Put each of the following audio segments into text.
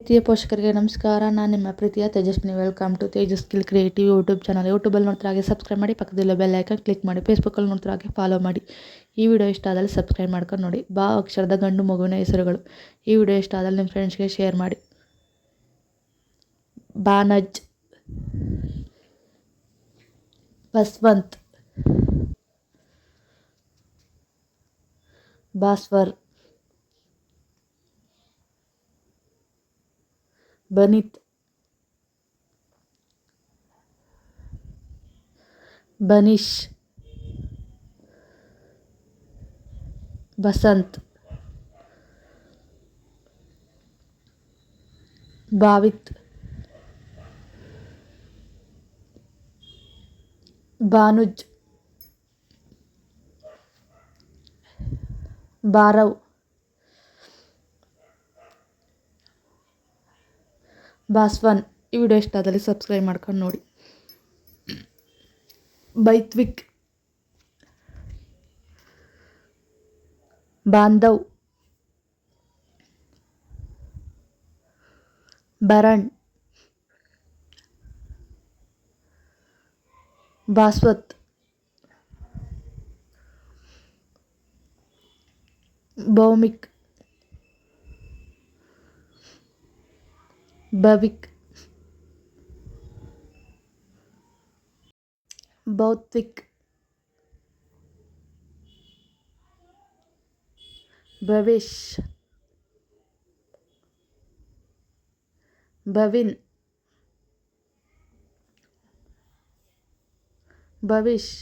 ಪ್ರಿಯ ಪೋಷಕರಿಗೆ ನಮಸ್ಕಾರ. ನಾನು ನಿಮ್ಮ ಪ್ರೀತಿಯ Tejaswini. Welcome to Tejas skill creative YouTube channel. ಯೂಟ್ಯೂಬಲ್ಲಿ ನೋಡ್ತಾರೆ ಹಾಗೆ ಸಬ್ಸ್ಕ್ರೈಬ್ ಮಾಡಿ, ಪಕ್ಕದಲ್ಲಿರೋ ಬೆಲ್ ಐಕನ್ ಕ್ಲಿಕ್ ಮಾಡಿ. ಫೇಸ್ಬುಕ್ಕಲ್ಲಿ ನೋಡ್ತಾರೆ ಹಾಗೆ ಫಾಲೋ ಮಾಡಿ. ಈ ವಿಡಿಯೋ ಇಷ್ಟ ಆದಲ್ಲಿ ಸಬ್ಸ್ಕ್ರೈಬ್ ಮಾಡ್ಕೊಂಡು ನೋಡಿ. ಬಾ ಅಕ್ಷರದ ಗಂಡು ಮಗುವಿನ ಹೆಸರುಗಳು. ಈ ವಿಡಿಯೋ ಇಷ್ಟ ಆದಲ್ಲಿ ನಿಮ್ಮ ಫ್ರೆಂಡ್ಸ್ಗೆ ಶೇರ್ ಮಾಡಿ. ಬಾನಜ್, ಬಸ್ವಂತ್, ಭಾಸ್ವರ್, ಬನಿತ್, ಬನಿಶ್, ಬಸಂತ್, ಭಾವಿತ್, ಭಾನುಜ್, ಭಾರವ್, ಭಾಸ್ವನ್. ಈ ವಿಡಿಯೋ ಇಷ್ಟ ಆದಲ್ಲಿ ಸಬ್ಸ್ಕ್ರೈಬ್ ಮಾಡ್ಕೊಂಡು ನೋಡಿ. ಬೈತ್ವಿಕ್, ಬಾಂಧವ್, ಭರಣ್, ಭಾಸ್ವತ್, ಭೌಮಿಕ್, ಭವಿಕ್, ಭೌತ್ವಿಕ್, ಭವೇಶ್, ಭವಿನ್, ಭವಿಷ್,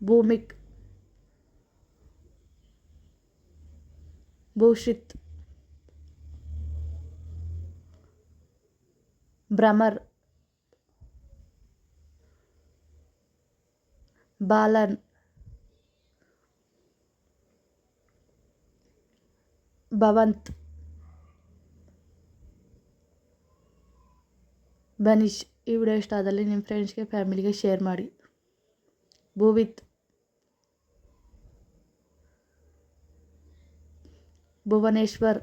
ಭೂಮಿಕ್, ಭೂಷಿತ್, ಭ್ರಮರ್, ಬಾಲನ್, ಭವಂತ್, ಬನೀಶ್. ಈ ವಿಡಿಯೋ ಇಷ್ಟ ಆದಲ್ಲಿ ನಿಮ್ಮ ಫ್ರೆಂಡ್ಸ್ಗೆ ಫ್ಯಾಮಿಲಿಗೆ ಶೇರ್ ಮಾಡಿ. ಭೂವಿತ್, ಭುವನೇಶ್ವರ್,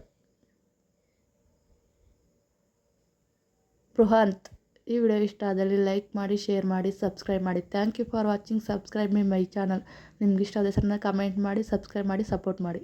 ಬೃಹಾಂತ್. ಈ ವಿಡಿಯೋ ಇಷ್ಟ ಆದಲ್ಲಿ ಲೈಕ್ ಮಾಡಿ, ಶೇರ್ ಮಾಡಿ, ಸಬ್ಸ್ಕ್ರೈಬ್ ಮಾಡಿ. Thank you for watching. Subscribe my channel. ನಿಮ್ಗೆ ಇಷ್ಟ ಆದ ಹೆಸರನ್ನ ಕಮೆಂಟ್ ಮಾಡಿ, ಸಬ್ಸ್ಕ್ರೈಬ್ ಮಾಡಿ, ಸಪೋರ್ಟ್ ಮಾಡಿ.